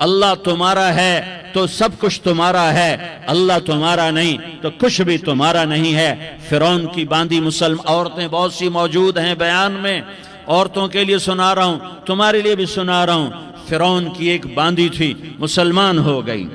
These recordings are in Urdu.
اللہ تمہارا ہے تو سب کچھ تمہارا ہے، اللہ تمہارا نہیں تو کچھ بھی تمہارا نہیں ہے۔ فرعون کی باندھی مسلم عورتیں بہت سی موجود ہیں بیان میں، عورتوں کے لیے سنا رہا ہوں، تمہارے لیے بھی سنا رہا ہوں۔ فرعون کی ایک باندھی تھی، مسلمان ہو گئی۔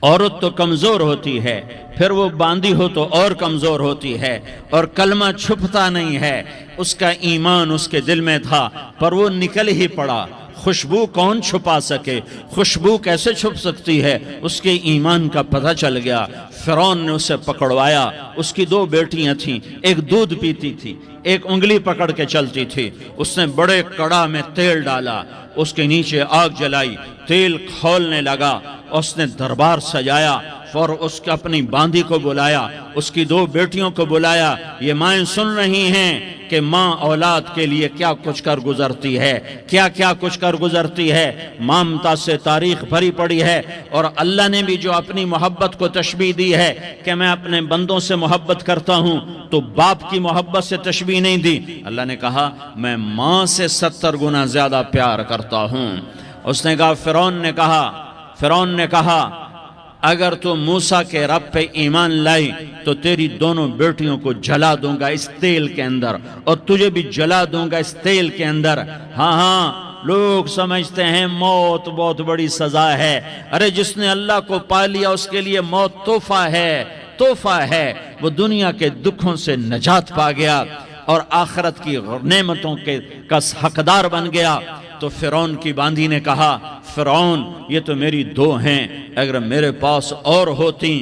عورت تو کمزور ہوتی ہے، پھر وہ باندھی ہو تو اور کمزور ہوتی ہے، اور کلمہ چھپتا نہیں ہے۔ اس کا ایمان اس کے دل میں تھا، پر وہ نکل ہی پڑا۔ خوشبو کون چھپا سکے؟ خوشبو کیسے چھپ سکتی ہے؟ اس کے ایمان کا پتہ چل گیا۔ فرعون نے اسے پکڑوایا۔ اس کی 2 بیٹیاں تھیں، ایک دودھ پیتی تھی، ایک انگلی پکڑ کے چلتی تھی۔ اس نے بڑے کڑا میں تیل ڈالا، اس کے نیچے آگ جلائی، تیل کھولنے لگا۔ اس نے دربار سجایا اور اس کے اپنی باندھی کو بلایا، اس کی 2 بیٹیوں کو بلایا۔ یہ مائیں سن رہی ہیں کہ ماں اولاد کے لیے کیا کچھ کر گزرتی ہے، کیا کچھ کر گزرتی ہے۔ مامتا سے تاریخ بھری پڑی ہے، اور اللہ نے بھی جو اپنی محبت کو تشبیہ دی ہے کہ میں اپنے بندوں سے محبت کرتا ہوں، تو باپ کی محبت سے تشبیہ نہیں دی۔ اللہ نے کہا میں ماں سے 70 گنا زیادہ پیار کرتا ہوں۔ اس نے کہا فرعون نے کہا اگر تو موسیٰ کے رب پہ ایمان لائی تو تیری دونوں بیٹیوں کو جلا دوں گا اس تیل کے اندر، اور تجھے بھی جلا دوں گا اس تیل کے اندر۔ ہاں لوگ سمجھتے ہیں موت بہت بڑی سزا ہے۔ ارے جس نے اللہ کو پا لیا اس کے لیے موت تحفہ ہے۔ وہ دنیا کے دکھوں سے نجات پا گیا اور آخرت کی نعمتوں کا حقدار بن گیا۔ تو فرعون کی باندھی نے کہا فرعون یہ تو میری 2 ہیں، اگر میرے پاس اور ہوتی،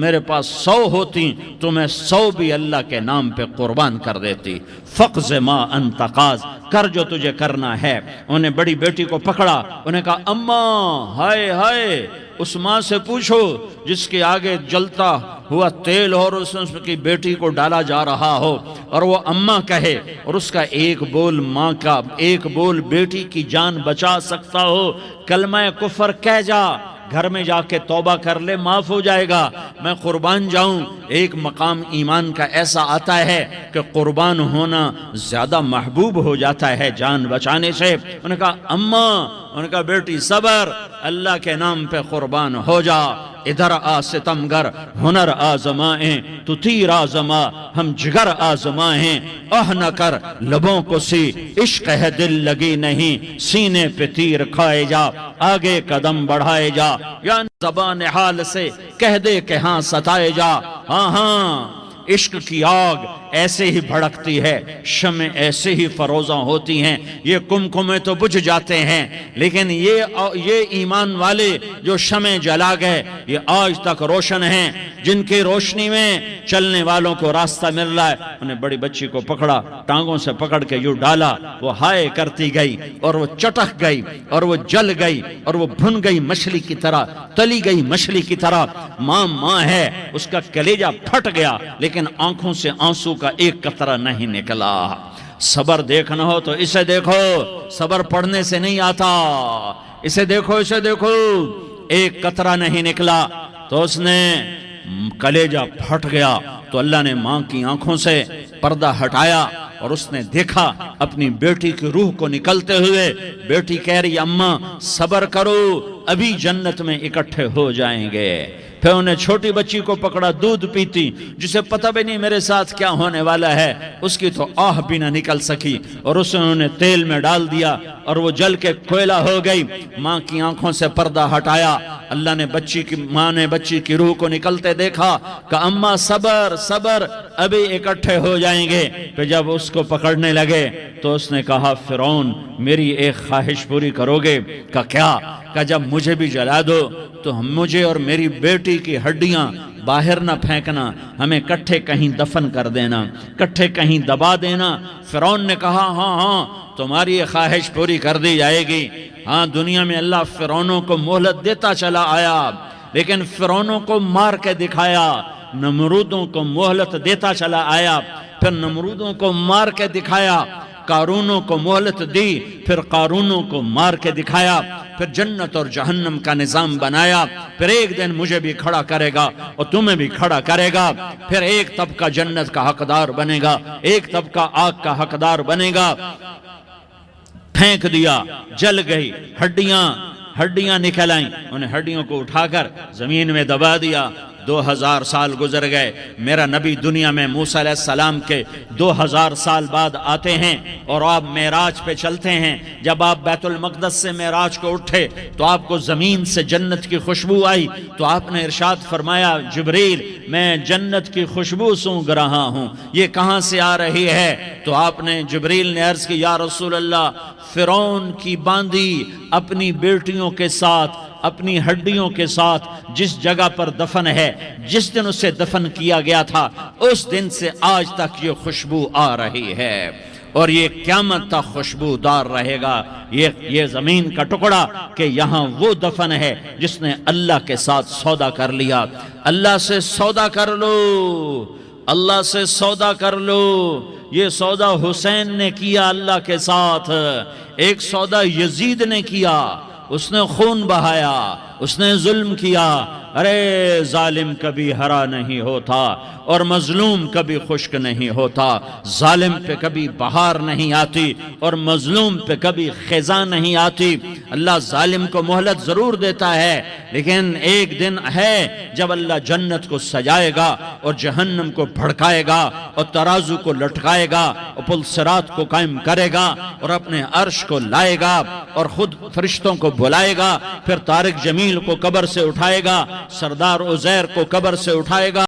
میرے پاس 100 ہوتی تو میں 100 بھی اللہ کے نام پہ قربان کر دیتی۔ فقض ما انت قاض، کر جو تجھے کرنا ہے۔ انہیں بڑی بیٹی کو پکڑا، انہیں کہا اماں ہائے اس ماں سے پوچھو جس کے آگے جلتا ہوا تیل اور اس کی بیٹی کو ڈالا جا رہا ہو، اور وہ اماں کہے، اور اس کا ایک بول ماں کا، ایک بول بیٹی کی جان بچا سکتا ہو۔ کلمہ کفر کہہ جا، گھر میں جا کے توبہ کر لے، معاف ہو جائے گا۔ میں قربان جاؤں۔ ایک مقام ایمان کا ایسا آتا ہے کہ قربان ہونا زیادہ محبوب ہو جاتا ہے جان بچانے سے۔ انہوں نے کہا اماں، انہوں نے کہا بیٹی صبر، اللہ کے نام پہ قربان ہو جا۔ ادھر آ ستمگر، ہنر آزمائیں تو تیر آزما، ہم جگر آزمائیں نہ کر لبوں کو سی، عشق ہے دل لگی نہیں، سینے پہ تیر کھائے جا، آگے قدم بڑھائے جا، یا زبان حال سے کہہ دے کہ ہاں ستائے جا۔ ہاں عشق کی آگ ایسے ہی بھڑکتی ہے، شمع ایسے ہی فروزاں ہوتی ہیں، یہ کمکمے تو بجھ جاتے ہیں، لیکن یہ ایمان والے جو شمع جلا گئے یہ آج تک روشن ہیں، جن کی روشنی میں چلنے والوں کو راستہ مل رہا ہے۔ انہیں بڑی بچی کو پکڑا، ٹانگوں سے پکڑ کے یوں ڈالا، وہ ہائے کرتی گئی اور وہ چٹک گئی اور وہ جل گئی اور وہ بھن گئی مچھلی کی طرح، تلی گئی مچھلی کی طرح۔ ماں ہے، اس کا کلیجہ پھٹ گیا، لیکن آنکھوں سے آنسو کا ایک قطرہ نہیں نکلا۔ صبر دیکھنا ہو تو اسے دیکھو، صبر پڑھنے سے نہیں آتا، اسے دیکھو ایک قطرہ نہیں نکلا تو اس نے کلیجہ پھٹ گیا۔ تو اللہ نے ماں کی آنکھوں سے پردہ ہٹایا اور اس نے دیکھا اپنی بیٹی کی روح کو نکلتے ہوئے۔ بیٹی کہہ رہی اماں صبر کرو، ابھی جنت میں اکٹھے ہو جائیں گے۔ پھر انہیں چھوٹی بچی کو پکڑا، دودھ پیتی، جسے پتہ بھی نہیں میرے ساتھ کیا ہونے والا ہے، اس کی تو آہ بھی نہ نکل سکی، اور اسے انہوں نے تیل میں ڈال دیا اور وہ جل کے کوئلہ ہو گئی۔ ماں کی آنکھوں سے پردہ ہٹایا، اللہ نے ماں نے بچی کی روح کو نکلتے دیکھا کہ اماں صبر ابھی اکٹھے ہو جائیں گے۔ پھر جب اس کو پکڑنے لگے تو اس نے کہا فرعون میری ایک خواہش پوری کرو گے؟ کیا؟ کہ جب مجھے بھی جلا دو تو مجھے اور میری بیٹی کی ہڈیاں باہر نہ پھینکنا، ہمیں کٹھے کہیں دفن کر دینا، کٹھے کہیں دبا دینا۔ فرعون نے کہا ہاں تمہاری یہ خواہش پوری کر دی جائے گی۔ ہاں دنیا میں اللہ فرعونوں کو مہلت دیتا چلا آیا، لیکن فرعونوں کو مار کے دکھایا۔ نمرودوں کو مہلت دیتا چلا آیا، پھر نمرودوں کو مار کے دکھایا۔ قارونوں کو مہلت دی، پھر قارونوں کو مار کے دکھایا۔ پھر جنت اور جہنم کا نظام بنایا۔ پھر ایک دن مجھے بھی کھڑا کرے گا اور تمہیں بھی کھڑا کرے گا۔ پھر ایک طبقہ جنت کا حقدار بنے گا، ایک طبقہ آگ کا حقدار بنے گا۔ پھینک دیا، جل گئی ہڈیاں، ہڈیاں نکل آئیں، انہیں ہڈیوں کو اٹھا کر زمین میں دبا دیا۔ 2000 سال گزر گئے، میرا نبی دنیا میں موسیٰ علیہ السلام کے 2000 سال بعد آتے ہیں اور آپ معراج پہ چلتے ہیں۔ جب آپ بیت المقدس سے معراج کو اٹھے تو آپ کو زمین سے جنت کی خوشبو آئی، تو آپ نے ارشاد فرمایا جبریل میں جنت کی خوشبو سونگ رہا ہوں، یہ کہاں سے آ رہی ہے؟ تو آپ نے جبریل نے عرض کی یا رسول اللہ، فرعون کی باندی اپنی بیٹیوں کے ساتھ، اپنی ہڈیوں کے ساتھ جس جگہ پر دفن ہے، جس دن اسے دفن کیا گیا تھا، اس دن سے آج تک یہ خوشبو آ رہی ہے اور یہ قیامت تک خوشبودار رہے گا۔ یہ زمین کا ٹکڑا کہ یہاں وہ دفن ہے جس نے اللہ کے ساتھ سودا کر لیا۔ اللہ سے سودا کر لو، اللہ سے سودا کر لو۔ یہ سودا حسین نے کیا اللہ کے ساتھ، ایک سودا یزید نے کیا، اس نے خون بہایا، اس نے ظلم کیا۔ ارے ظالم کبھی ہرا نہیں ہوتا اور مظلوم کبھی خشک نہیں ہوتا، ظالم پہ کبھی بہار نہیں آتی اور مظلوم پہ کبھی خزاں نہیں آتی۔ اللہ ظالم کو مہلت ضرور دیتا ہے، لیکن ایک دن ہے جب اللہ جنت کو سجائے گا اور جہنم کو بھڑکائے گا اور ترازو کو لٹکائے گا اور پل صراط کو قائم کرے گا اور اپنے عرش کو لائے گا اور خود فرشتوں کو بلائے گا، پھر طارق جمیل کو قبر سے اٹھائے گا، سردار عزیر کو قبر سے اٹھائے گا۔